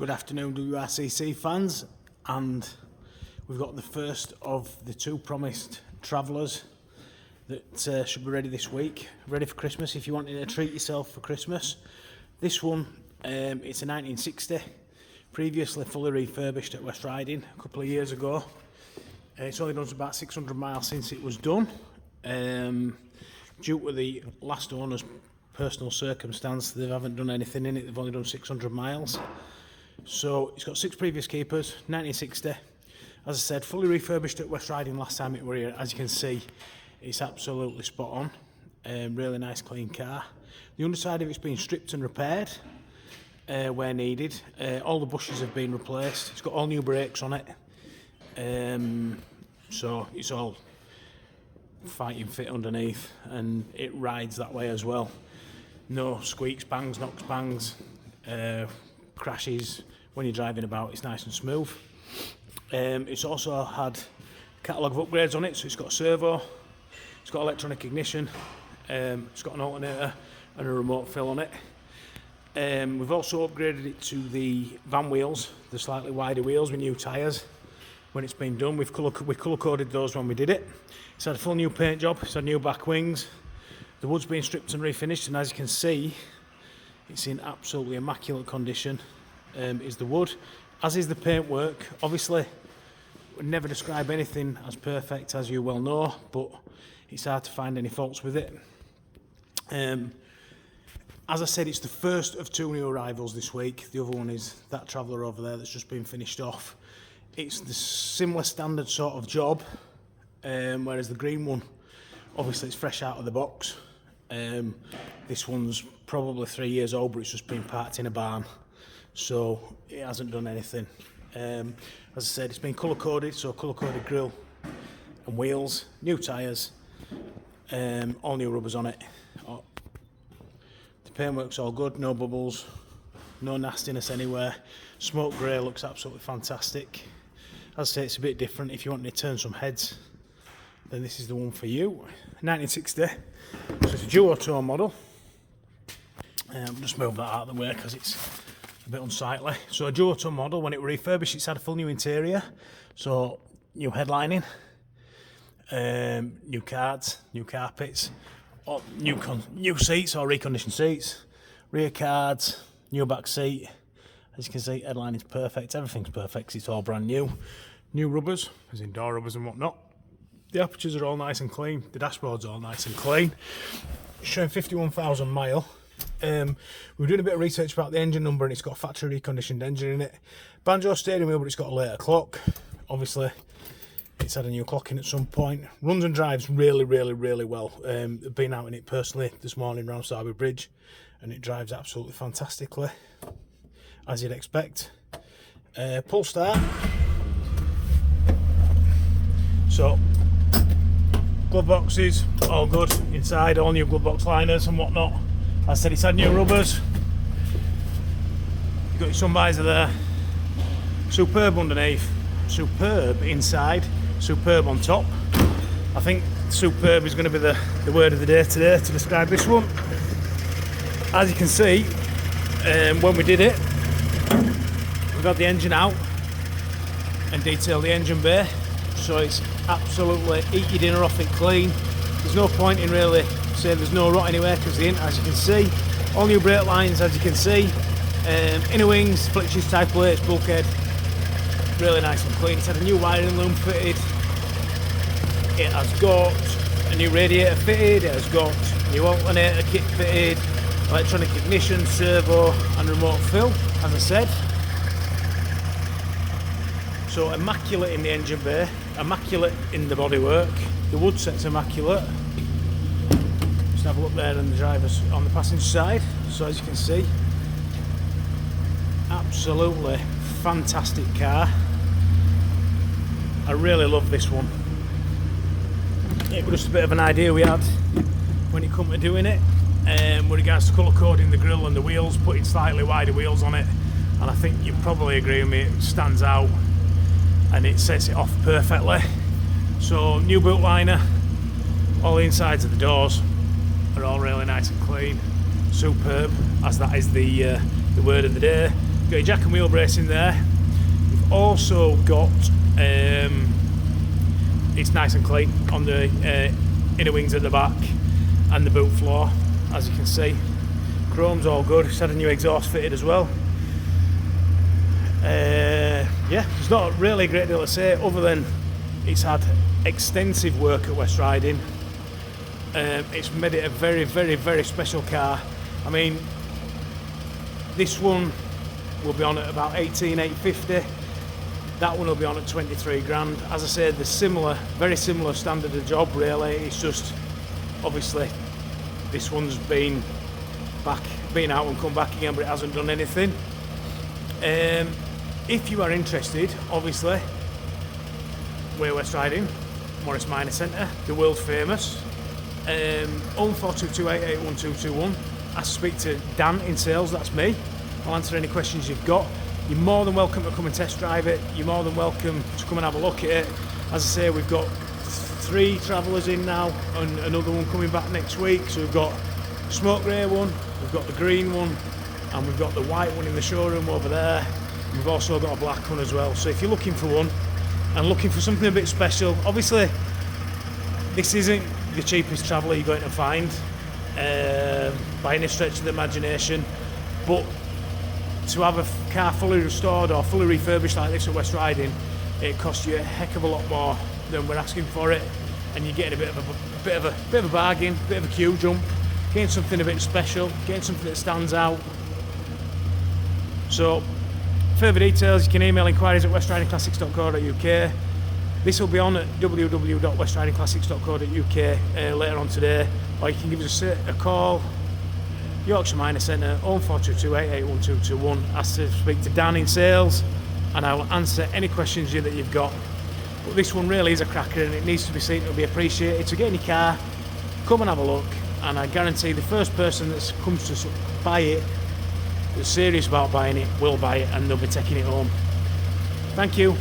Good afternoon, WRCC fans, and we've got the first of the two promised travellers that should be ready this week, ready for Christmas if you wanted to treat yourself for Christmas. This one, it's a 1960, previously fully refurbished at West Riding a couple of years ago. It's only done about 600 miles since it was done. Due to the last owner's personal circumstance, they haven't done anything in it, they've only done 600 miles. So it's got 6 previous keepers, 1960. As I said, fully refurbished at West Riding last time it were here. As you can see, it's absolutely spot on. Really nice clean car. The underside of it's been stripped and repaired where needed. All the bushes have been replaced. It's got all new brakes on it. So it's all fighting fit underneath, and it rides that way as well. No squeaks, bangs, knocks, bangs, crashes when you're driving about. It's nice and smooth. It's also had a catalogue of upgrades on it, so it's got a servo, it's got electronic ignition, it's got an alternator and a remote fill on it. We've also upgraded it to the van wheels, the slightly wider wheels with new tyres. When it's been done, we colour coded those when we did it. It's had a full new paint job, it's had new back wings. The wood's been stripped and refinished, and as you can see, it's in absolutely immaculate condition. Is the wood, as is the paintwork. Obviously, would never describe anything as perfect, as you well know, but it's hard to find any faults with it. As I said, it's the first of 2 new arrivals this week. The other one is that traveller over there that's just been finished off. It's the similar standard sort of job, whereas the green one, obviously it's fresh out of the box. This one's probably 3 years old, but it's just been parked in a barn, so it hasn't done anything. As I said, it's been colour coded, so colour coded grille and wheels, new tyres, all new rubbers on it. The paintwork's all good, no bubbles, no nastiness anywhere. Smoke grey looks absolutely fantastic. As I say, it's a bit different. If you want to turn some heads, then this is the one for you. 1960, so it's a Duotone model. Just move that out of the way because it's a bit unsightly. So a Duotone model, when it refurbished, it's had a full new interior. So new headlining, new cards, new carpets, new seats or reconditioned seats, rear cards, new back seat. As you can see, headlining's perfect, everything's perfect, it's all brand new. New rubbers, as in door rubbers and whatnot. The apertures are all nice and clean, the dashboard's all nice and clean. Showing 51,000 mile. We were doing a bit of research about the engine number, and it's got a factory reconditioned engine in it. Banjo steering wheel, but it's got a later clock. Obviously, it's had a new clock in at some point. Runs and drives really, really, really well. I've been out in it personally this morning around Servo Bridge, and it drives absolutely fantastically, as you'd expect. Pull start. So, glove boxes, all good. Inside, all new glove box liners and whatnot. As I said, it's had new rubbers. You've got your sun visor there. Superb underneath, superb inside, superb on top. I think superb is going to be the word of the day today to describe this one. As you can see, when we did it, we've got the engine out and detailed the engine bay, so it's absolutely eat your dinner off it clean. There's no point in really saying there's no rot anywhere, because the as you can see, all new brake lines, as you can see, inner wings, flitches, type plates, bulkhead, really nice and clean. It's had a new wiring loom fitted, it has got a new radiator fitted, it has got new alternator kit fitted, electronic ignition, servo and remote fill, as I said. So immaculate in the engine bay, immaculate in the bodywork, the wood set's immaculate. Just have a look there on the driver's, on the passenger side. So as you can see, absolutely fantastic car. I really love this one. It was just a bit of an idea we had when it come to doing it, with regards to colour coding the grille and the wheels, putting slightly wider wheels on it, and I think you probably agree with me, it stands out and it sets it off perfectly. So new boot liner, all the insides of the doors are all really nice and clean, superb, as that is the word of the day. got your jack and wheel bracing there. You've also got, it's nice and clean on the inner wings at the back and the boot floor, as you can see. Chrome's all good. It's had a new exhaust fitted as well. Yeah, there's not really a great deal to say other than it's had extensive work at West Riding. It's made it a very, very, very special car. I mean, this one will be on at about 18,850. That one will be on at 23 grand. As I said, they're similar, very similar standard of job really. It's just, obviously, this one's been out and come back again, but it hasn't done anything. If you are interested, obviously, we're West Riding, Morris Minor Centre, the world famous. 04228812221. Ask to speak to Dan in sales, that's me. I'll answer any questions you've got. You're more than welcome to come and test drive it. You're more than welcome to come and have a look at it. As I say, we've got 3 travellers in now and another one coming back next week. So we've got the smoke grey one, we've got the green one, and we've got the white one in the showroom over there. We've also got a black one as well. So if you're looking for one and looking for something a bit special, obviously this isn't the cheapest traveller you're going to find by any stretch of the imagination, but to have a car fully restored or fully refurbished like this at West Riding, it costs you a heck of a lot more than we're asking for it, and you're getting a bit of a bargain, a bit of a queue jump, getting something a bit special, getting something that stands out. So further details, you can email inquiries at westridingclassics.co.uk. This will be on at www.westridingclassics.co.uk later on today, or you can give us a call, Yorkshire Minor Centre, 04228812221. Ask to speak to Dan in sales, and I will answer any questions that you've got. But this one really is a cracker, and it needs to be seen to be appreciated. So get in your car, come and have a look, and I guarantee the first person that comes to buy it, that's serious about buying it, will buy it, and they'll be taking it home. Thank you.